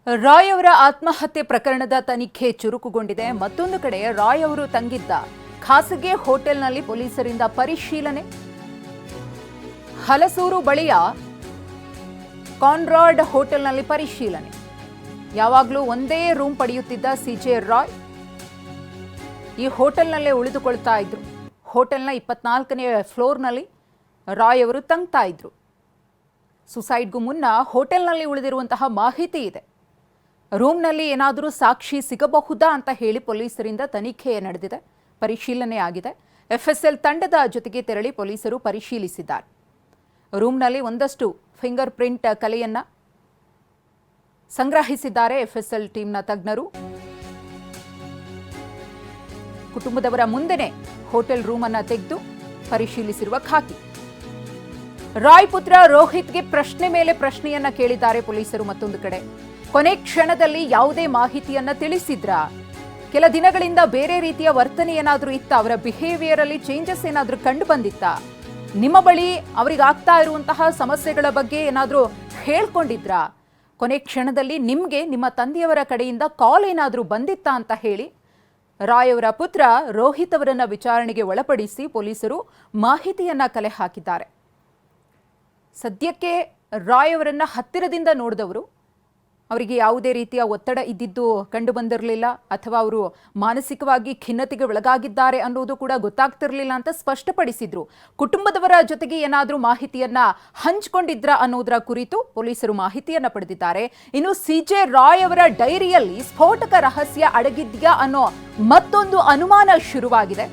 ರಾಯ್ ಅವರ ಆತ್ಮಹತ್ಯೆ ಪ್ರಕರಣದ ತನಿಖೆ ಚುರುಕುಗೊಂಡಿದೆ. ಮತ್ತೊಂದು ಕಡೆ ರಾಯ್ ಅವರು ತಂಗಿದ್ದ ಖಾಸಗಿ ಹೋಟೆಲ್ನಲ್ಲಿ ಪೊಲೀಸರಿಂದ ಪರಿಶೀಲನೆ. ಹಲಸೂರು ಬಳಿಯ ಕಾನ್ರಾಡ್ ಹೋಟೆಲ್ನಲ್ಲಿ ಪರಿಶೀಲನೆ. ಯಾವಾಗಲೂ ಒಂದೇ ರೂಮ್ ಪಡೆಯುತ್ತಿದ್ದ ಸಿಜೆ ರಾಯ್ ಈ ಹೋಟೆಲ್ನಲ್ಲೇ ಉಳಿದುಕೊಳ್ತಾ ಇದ್ರು. ಹೋಟೆಲ್ನ 24ನೇ ಫ್ಲೋರ್ನಲ್ಲಿ ರಾಯ್ ಅವರು ತಂಗ್ತಾ ಇದ್ರು. ಸುಸೈಡ್ಗೂ ಮುನ್ನ ಹೋಟೆಲ್ನಲ್ಲಿ ಉಳಿದಿರುವಂತಹ ಮಾಹಿತಿ ಇದೆ. ರೂಮ್ನಲ್ಲಿ ಏನಾದರೂ ಸಾಕ್ಷಿ ಸಿಗಬಹುದಾ ಅಂತ ಹೇಳಿ ಪೊಲೀಸರಿಂದ ತನಿಖೆ ನಡೆದಿದೆ, ಪರಿಶೀಲನೆ ಆಗಿದೆ. ಎಫ್ಎಸ್ಎಲ್ ತಂಡದ ಜೊತೆಗೆ ತೆರಳಿ ಪೊಲೀಸರು ಪರಿಶೀಲಿಸಿದ್ದಾರೆ. ರೂಮ್ನಲ್ಲಿ ಒಂದಷ್ಟು ಫಿಂಗರ್ ಪ್ರಿಂಟ್ ಕಲೆಯನ್ನ ಸಂಗ್ರಹಿಸಿದ್ದಾರೆ ಎಫ್ಎಸ್ಎಲ್ ಟೀಮ್ನ ತಜ್ಞರು. ಕುಟುಂಬದವರ ಮುಂದೆನೆ ಹೋಟೆಲ್ ರೂಮ್ ಅನ್ನ ತೆಗೆದು ಪರಿಶೀಲಿಸಿರುವ ಖಾಕಿ. ರಾಯ್ ಪುತ್ರ ರೋಹಿತ್ಗೆ ಪ್ರಶ್ನೆ ಮೇಲೆ ಪ್ರಶ್ನೆಯನ್ನ ಕೇಳಿದ್ದಾರೆ ಪೊಲೀಸರು. ಮತ್ತೊಂದು ಕಡೆ ಕೊನೆ ಕ್ಷಣದಲ್ಲಿ ಯಾವುದೇ ಮಾಹಿತಿಯನ್ನ ತಿಳಿಸಿದ್ರಾ? ಕೆಲ ದಿನಗಳಿಂದ ಬೇರೆ ರೀತಿಯ ವರ್ತನೆ ಏನಾದರೂ ಇತ್ತ? ಅವರ ಬಿಹೇವಿಯರ್ ಅಲ್ಲಿ ಚೇಂಜಸ್ ಏನಾದರೂ ಕಂಡು ಬಂದಿತ್ತ? ನಿಮ್ಮ ಬಳಿ ಅವರಿಗೆ ಆಗ್ತಾ ಇರುವಂತಹ ಸಮಸ್ಯೆಗಳ ಬಗ್ಗೆ ಏನಾದರೂ ಹೇಳ್ಕೊಂಡಿದ್ರಾ? ಕೊನೆ ಕ್ಷಣದಲ್ಲಿ ನಿಮಗೆ ನಿಮ್ಮ ತಂದೆಯವರ ಕಡೆಯಿಂದ ಕಾಲ್ ಏನಾದರೂ ಬಂದಿತ್ತಾ ಅಂತ ಹೇಳಿ ರಾಯ್ ಅವರ ಪುತ್ರ ರೋಹಿತ್ ಅವರನ್ನ ವಿಚಾರಣೆಗೆ ಒಳಪಡಿಸಿ ಪೊಲೀಸರು ಮಾಹಿತಿಯನ್ನ ಕಲೆ ಹಾಕಿದ್ದಾರೆ. ಸದ್ಯಕ್ಕೆ ರಾಯ್ ಅವರನ್ನ ಹತ್ತಿರದಿಂದ ನೋಡಿದವರು ಅವರಿಗೆ ಯಾವುದೇ ರೀತಿಯ ಒತ್ತಡ ಇದ್ದಿದ್ದು ಕಂಡು ಬಂದಿರಲಿಲ್ಲ, ಅಥವಾ ಅವರು ಮಾನಸಿಕವಾಗಿ ಖಿನ್ನತೆಗೆ ಒಳಗಾಗಿದ್ದಾರೆ ಅನ್ನೋದು ಕೂಡ ಗೊತ್ತಾಗ್ತಿರ್ಲಿಲ್ಲ ಅಂತ ಸ್ಪಷ್ಟಪಡಿಸಿದ್ರು. ಕುಟುಂಬದವರ ಜೊತೆಗೆ ಏನಾದರೂ ಮಾಹಿತಿಯನ್ನ ಹಂಚಿಕೊಂಡಿದ್ರ ಅನ್ನೋದರ ಕುರಿತು ಪೊಲೀಸರು ಮಾಹಿತಿಯನ್ನ ಪಡೆದಿದ್ದಾರೆ. ಇನ್ನು ಸಿಜೆ ರಾಯ್ ಅವರ ಡೈರಿಯಲ್ಲಿ ಸ್ಫೋಟಕ ರಹಸ್ಯ ಅಡಗಿದ್ಯಾ ಅನ್ನೋ ಮತ್ತೊಂದು ಅನುಮಾನ ಶುರುವಾಗಿದೆ.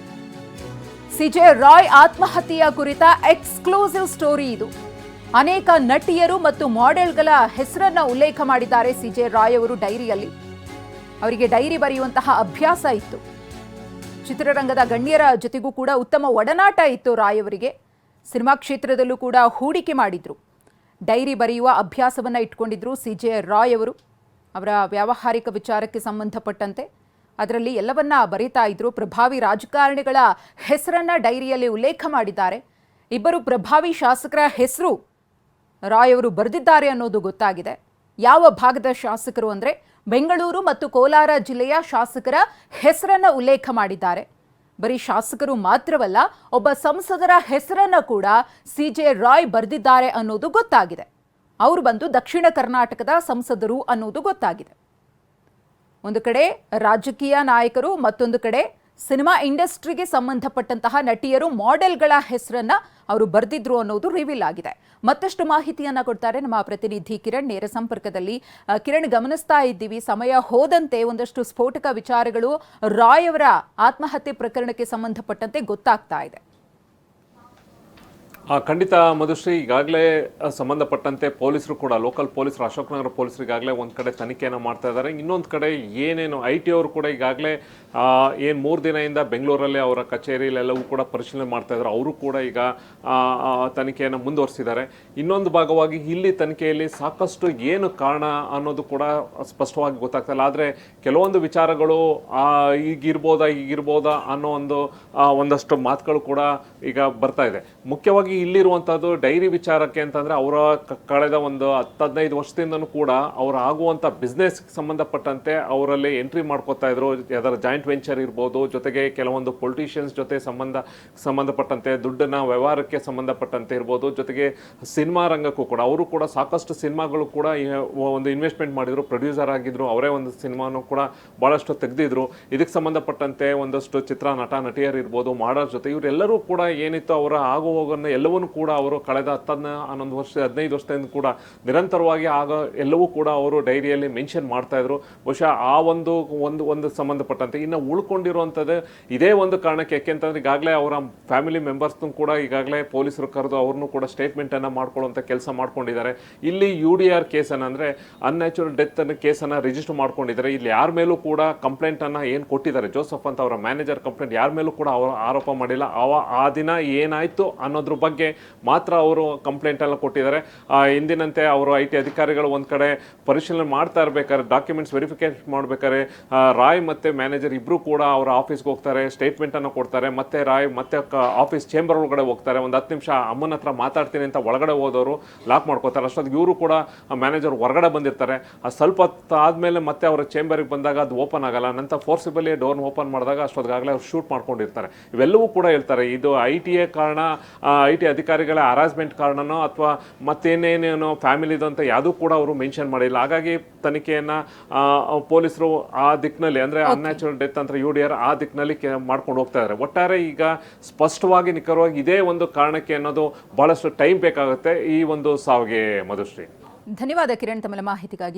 ಸಿಜೆ ರಾಯ್ ಆತ್ಮಹತ್ಯೆಯ ಕುರಿತ ಎಕ್ಸ್ಕ್ಲೂಸಿವ್ ಸ್ಟೋರಿ ಇದು. ಅನೇಕ ನಟಿಯರು ಮತ್ತು ಮಾಡೆಲ್ಗಳ ಹೆಸರನ್ನ ಉಲ್ಲೇಖ ಮಾಡಿದ್ದಾರೆ ಸಿಜೆ ರಾಯ್ ಅವರು ಡೈರಿಯಲ್ಲಿ. ಅವರಿಗೆ ಡೈರಿ ಬರೆಯುವಂತಹ ಅಭ್ಯಾಸ ಇತ್ತು. ಚಿತ್ರರಂಗದ ಗಣ್ಯರ ಜೊತೆಗೂ ಕೂಡ ಉತ್ತಮ ಒಡನಾಟ ಇತ್ತು ರಾಯ್ ಅವರಿಗೆ. ಸಿನಿಮಾ ಕ್ಷೇತ್ರದಲ್ಲೂ ಕೂಡ ಹೂಡಿಕೆ ಮಾಡಿದ್ರು. ಡೈರಿ ಬರೆಯುವ ಅಭ್ಯಾಸವನ್ನ ಇಟ್ಕೊಂಡಿದ್ರು ಸಿಜೆ ರಾಯ್ ಅವರು. ಅವರ ವ್ಯಾವಹಾರಿಕ ವಿಚಾರಕ್ಕೆ ಸಂಬಂಧಪಟ್ಟಂತೆ ಅದರಲ್ಲಿ ಎಲ್ಲವನ್ನ ಬರೀತಾ ಇದ್ರು. ಪ್ರಭಾವಿ ರಾಜಕಾರಣಿಗಳ ಹೆಸರನ್ನ ಡೈರಿಯಲ್ಲಿ ಉಲ್ಲೇಖ ಮಾಡಿದ್ದಾರೆ. ಇಬ್ಬರು ಪ್ರಭಾವಿ ಶಾಸಕರ ಹೆಸರು ರಾಯ್ ಅವರು ಬರೆದಿದ್ದಾರೆ ಅನ್ನೋದು ಗೊತ್ತಾಗಿದೆ. ಯಾವ ಭಾಗದ ಶಾಸಕರು ಅಂದರೆ ಬೆಂಗಳೂರು ಮತ್ತು ಕೋಲಾರ ಜಿಲ್ಲೆಯ ಶಾಸಕರ ಹೆಸರನ್ನ ಉಲ್ಲೇಖ ಮಾಡಿದ್ದಾರೆ. ಬರೀ ಶಾಸಕರು ಮಾತ್ರವಲ್ಲ, ಒಬ್ಬ ಸಂಸದರ ಹೆಸರನ್ನ ಕೂಡ ಸಿಜೆ ರಾಯ್ ಬರೆದಿದ್ದಾರೆ ಅನ್ನೋದು ಗೊತ್ತಾಗಿದೆ. ಅವರು ಬಂದು ದಕ್ಷಿಣ ಕರ್ನಾಟಕದ ಸಂಸದರು ಅನ್ನೋದು ಗೊತ್ತಾಗಿದೆ. ಒಂದು ಕಡೆ ರಾಜಕೀಯ ನಾಯಕರು, ಮತ್ತೊಂದು ಕಡೆ ಸಿನಿಮಾ ಇಂಡಸ್ಟ್ರಿಗೆ ಸಂಬಂಧಪಟ್ಟಂತಹ ನಟಿಯರು, ಮಾಡೆಲ್ಗಳ ಹೆಸರನ್ನ ಅವರು ಬರೆದಿದ್ರು ಅನ್ನೋದು ರಿವೀಲ್ ಆಗಿದೆ. ಮತ್ತಷ್ಟು ಮಾಹಿತಿಯನ್ನ ಕೊಡ್ತಾರೆ ನಮ್ಮ ಪ್ರತಿನಿಧಿ ಕಿರಣ್ ನೇರ ಸಂಪರ್ಕದಲ್ಲಿ. ಕಿರಣ್, ಗಮನಿಸ್ತಾ ಇದ್ದೀವಿ ಸಮಯ ಹೋದಂತೆ ಒಂದಷ್ಟು ಸ್ಫೋಟಕ ವಿಚಾರಗಳು ರಾಯ್ ಅವರ ಆತ್ಮಹತ್ಯೆ ಪ್ರಕರಣಕ್ಕೆ ಸಂಬಂಧಪಟ್ಟಂತೆ ಗೊತ್ತಾಗ್ತಾ ಇದೆ. ಖಂಡಿತ ಮಧುಶ್ರೀ, ಈಗಾಗಲೇ ಸಂಬಂಧಪಟ್ಟಂತೆ ಪೊಲೀಸರು ಕೂಡ, ಲೋಕಲ್ ಪೊಲೀಸರು, ಅಶೋಕನಗರ ಪೊಲೀಸರು ಈಗಾಗಲೇ ಒಂದು ಕಡೆ ತನಿಖೆಯನ್ನು ಮಾಡ್ತಾ ಇದ್ದಾರೆ. ಇನ್ನೊಂದು ಕಡೆ ಏನೇನು IT ಅವರು ಕೂಡ ಈಗಾಗಲೇ ಏನು 3 ದಿನದಿಂದ ಬೆಂಗಳೂರಲ್ಲಿ ಅವರ ಕಚೇರಿಯಲ್ಲೆಲ್ಲವೂ ಕೂಡ ಪರಿಶೀಲನೆ ಮಾಡ್ತಾ ಇದ್ದಾರೆ. ಅವರು ಕೂಡ ಈಗ ತನಿಖೆಯನ್ನು ಮುಂದುವರಿಸಿದ್ದಾರೆ. ಇನ್ನೊಂದು ಭಾಗವಾಗಿ ಇಲ್ಲಿ ತನಿಖೆಯಲ್ಲಿ ಸಾಕಷ್ಟು ಏನು ಕಾರಣ ಅನ್ನೋದು ಕೂಡ ಸ್ಪಷ್ಟವಾಗಿ ಗೊತ್ತಾಗ್ತಾ ಇಲ್ಲ. ಆದರೆ ಕೆಲವೊಂದು ವಿಚಾರಗಳು ಈಗಿರ್ಬೋದಾ ಅನ್ನೋ ಒಂದಷ್ಟು ಮಾತುಗಳು ಕೂಡ ಈಗ ಬರ್ತಾ ಇದೆ. ಮುಖ್ಯವಾಗಿ ಇಲ್ಲಿರುವಂಥದ್ದು ಡೈರಿ ವಿಚಾರಕ್ಕೆ ಅಂತಂದರೆ ಅವರ ಕಳೆದ ಒಂದು 10-15 ವರ್ಷದಿಂದನೂ ಕೂಡ ಅವರು ಆಗುವಂಥ ಬಿಸ್ನೆಸ್ಗೆ ಸಂಬಂಧಪಟ್ಟಂತೆ ಅವರಲ್ಲಿ ಎಂಟ್ರಿ ಮಾಡ್ಕೋತಾ ಇದ್ರು. ಅದರ ಜಾಯಿಂಟ್ ವೆಂಚರ್ ಇರ್ಬೋದು, ಜೊತೆಗೆ ಕೆಲವೊಂದು ಪೊಲಿಟಿಷಿಯನ್ಸ್ ಜೊತೆ ಸಂಬಂಧಪಟ್ಟಂತೆ ದುಡ್ಡನ್ನ ವ್ಯವಹಾರಕ್ಕೆ ಸಂಬಂಧಪಟ್ಟಂತೆ ಇರ್ಬೋದು, ಜೊತೆಗೆ ಸಿನಿಮಾ ರಂಗಕ್ಕೂ ಕೂಡ ಅವರು ಕೂಡ ಸಾಕಷ್ಟು ಸಿನಿಮಾಗಳು ಕೂಡ ಒಂದು ಇನ್ವೆಸ್ಟ್ಮೆಂಟ್ ಮಾಡಿದ್ರು, ಪ್ರೊಡ್ಯೂಸರ್ ಆಗಿದ್ರು, ಅವರೇ ಒಂದು ಸಿನಿಮಾನು ಕೂಡ ಭಾಳಷ್ಟು ತೆಗೆದಿದ್ರು. ಇದಕ್ಕೆ ಸಂಬಂಧಪಟ್ಟಂತೆ ಒಂದಷ್ಟು ಚಿತ್ರ ನಟ ನಟಿಯರು ಇರ್ಬೋದು, ಮಾಡರ್ ಜೊತೆ ಇವರೆಲ್ಲರೂ ಕೂಡ ಏನಿತ್ತು ಅವರ ಆಗು ಹೋಗೋನ್ನು ಎಲ್ಲವನ್ನೂ ಕೂಡ ಅವರು ಕಳೆದ 15 ವರ್ಷದಿಂದ ಕೂಡ ನಿರಂತರವಾಗಿ ಎಲ್ಲವೂ ಕೂಡ ಅವರು ಡೈರಿಯಲ್ಲಿ ಮೆನ್ಷನ್ ಮಾಡ್ತಾ ಇದ್ರು. ಬಹುಶಃ ಆ ಒಂದು ಸಂಬಂಧಪಟ್ಟಂತೆ ಇನ್ನು ಉಳ್ಕೊಂಡಿರುವಂಥದ್ದು ಇದೇ ಒಂದು ಕಾರಣಕ್ಕೆ. ಯಾಕೆಂತಂದ್ರೆ ಈಗಾಗಲೇ ಅವರ ಫ್ಯಾಮಿಲಿ ಮೆಂಬರ್ಸ್ನು ಕೂಡ ಈಗಾಗಲೇ ಪೊಲೀಸರು ಕರೆದು ಅವ್ರನ್ನೂ ಕೂಡ ಸ್ಟೇಟ್ಮೆಂಟನ್ನು ಮಾಡ್ಕೊಳ್ಳುವಂಥ ಕೆಲಸ ಮಾಡ್ಕೊಂಡಿದ್ದಾರೆ. ಇಲ್ಲಿ UDR ಕೇಸನ್ನು ಅಂದರೆ ಅನ್ಯಾಚುರಲ್ ಡೆತ್ ಅನ್ನು ಕೇಸನ್ನು ರಿಜಿಸ್ಟರ್ ಮಾಡ್ಕೊಂಡಿದ್ದಾರೆ. ಇಲ್ಲಿ ಯಾರ ಮೇಲೂ ಕೂಡ ಕಂಪ್ಲೇಂಟನ್ನು ಏನು ಕೊಟ್ಟಿದ್ದಾರೆ, ಜೋಸಫ್ ಅಂತ ಅವರ ಮ್ಯಾನೇಜರ್ ಕಂಪ್ಲೇಂಟ್ ಯಾರ ಮೇಲೂ ಕೂಡ ಅವರು ಆರೋಪ ಮಾಡಿಲ್ಲ. ಆ ದಿನ ಏನಾಯಿತು ಅನ್ನೋದ್ರ ಬಗ್ಗೆ ಬಗ್ಗೆ ಮಾತ್ರ ಅವರು ಕಂಪ್ಲೇಂಟ್ ಎಲ್ಲ ಕೊಟ್ಟಿದ್ದಾರೆ. ಹಿಂದಿನಂತೆ ಅವರು IT ಅಧಿಕಾರಿಗಳು ಒಂದು ಕಡೆ ಪರಿಶೀಲನೆ ಮಾಡ್ತಾ ಇರ್ಬೇಕಾದ್ರೆ, ಡಾಕ್ಯುಮೆಂಟ್ಸ್ ವೆರಿಫಿಕೇಶನ್ ಮಾಡ್ಬೇಕಾದ್ರೆ ರಾಯ್ ಮತ್ತು ಮ್ಯಾನೇಜರ್ ಇಬ್ಬರು ಕೂಡ ಅವರ ಆಫೀಸ್ಗೆ ಹೋಗ್ತಾರೆ, ಸ್ಟೇಟ್ಮೆಂಟನ್ನು ಕೊಡ್ತಾರೆ. ಮತ್ತೆ ರಾಯ್ ಮತ್ತೆ ಆಫೀಸ್ ಚೇಂಬರ್ ಒಳಗಡೆ ಹೋಗ್ತಾರೆ. ಒಂದು 10 ನಿಮಿಷ ಅಮ್ಮನ ಹತ್ರ ಮಾತಾಡ್ತೀನಿ ಅಂತ ಒಳಗಡೆ ಹೋದವರು ಲಾಕ್ ಮಾಡ್ಕೋತಾರೆ. ಅಷ್ಟೊತ್ತಿಗೆ ಇವರು ಕೂಡ ಮ್ಯಾನೇಜರ್ ಹೊರಗಡೆ ಬಂದಿರ್ತಾರೆ. ಸ್ವಲ್ಪ ಹೊತ್ತು ಆದಮೇಲೆ ಮತ್ತೆ ಅವರ ಚೇಂಬರಿಗೆ ಬಂದಾಗ ಅದು ಓಪನ್ ಆಗಲ್ಲ. ನಂತರ ಫೋರ್ಸಿಬಲಿ ಡೋರ್ನ ಓಪನ್ ಮಾಡಿದಾಗ ಅಷ್ಟೊತ್ತಿಗಾಗಲೇ ಅವ್ರು ಶೂಟ್ ಮಾಡ್ಕೊಂಡಿರ್ತಾರೆ. ಇವೆಲ್ಲವೂ ಕೂಡ ಹೇಳ್ತಾರೆ ಇದು IT ಕಾರಣ, IT ಅಧಿಕಾರಿಗಳ ಹರಾಸ್ಮೆಂಟ್ ಕಾರಣನೋ ಅಥವಾ ಮತ್ತೇನೇನೇನೋ ಫ್ಯಾಮಿಲಿದು ಅಂತ ಯಾವುದೂ ಕೂಡ ಅವರು ಮೆನ್ಷನ್ ಮಾಡಿಲ್ಲ. ಹಾಗಾಗಿ ತನಿಖೆಯನ್ನು ಪೊಲೀಸರು ಆ ದಿಕ್ಕಿನಲ್ಲಿ ಅಂದರೆ ಅನ್ಯಾಚುರಲ್ ಡೆತ್ ಅಂತ UDR ಆ ದಿಕ್ಕಿನಲ್ಲಿ ಮಾಡ್ಕೊಂಡು ಹೋಗ್ತಾ ಇದ್ದಾರೆ. ಒಟ್ಟಾರೆ ಈಗ ಸ್ಪಷ್ಟವಾಗಿ ನಿಖರವಾಗಿ ಇದೇ ಒಂದು ಕಾರಣಕ್ಕೆ ಅನ್ನೋದು ಬಹಳಷ್ಟು ಟೈಮ್ ಬೇಕಾಗುತ್ತೆ ಈ ಒಂದು ಸಾವಿಗೆ. ಮಧುಶ್ರೀ, ಧನ್ಯವಾದ ಕಿರಣ್ ತಮ್ಮ ಮಾಹಿತಿಗಾಗಿ.